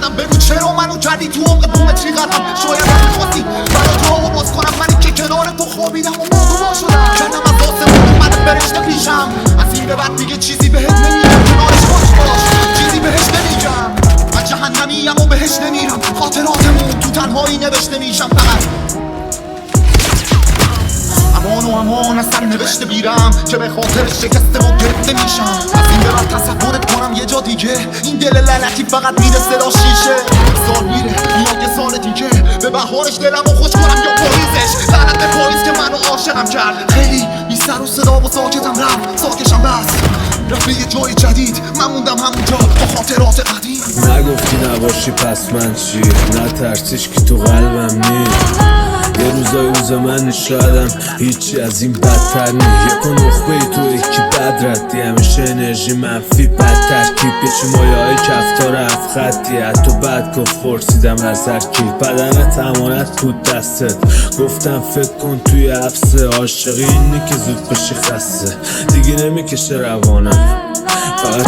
کردم بگو چرا منو کردی تو عمق بومتری قدم شاید نمیخواستی برای تو آقا باز کنم منی که کنار تو خوابیدم و موضوع شدم کردم از آسمون اومدم برشته پیشم از این به بعد دیگه چیزی بهت نمیگم کنارش خوش باش چیزی بهش نمیگم من جهنمیم و بهش نمیرم خاطراتمون تو تنهایی نوشته میشم فقط امان از سر نوشته بیرم که به خاطر شکسته و گرفته میشم از این به بعد تصورت کنم یه جا دیگه این دل لعنتی فقط میرسه را شیشه سال میره میاد یه سال دیگه به بهارش دلمو خوش کنم یا پاییزش لعنت به پاییز که منو عاشقم کرد خیلی بی سر و صدا و ساکتم رفت ساکشم بس رفت یه جای جدید من موندم همونجا با خاطرات قدیم نگفتی نباشی پس من چی نترسیش که تو قلبم نیست یه روز من شایدم هیچی از این بدتر نی یک نخبه تو یکی بد ردی همیشه انرژی منفی بد ترکیب یه چیمایه های کفتار هفت خطی حتی بد گفت پرسیدم از هر کی بدنت امانت بود دستت گفتم فکر کن توی حبسه عاشقی اینه که زود بشی خسته دیگه نمیکشه روانم فقط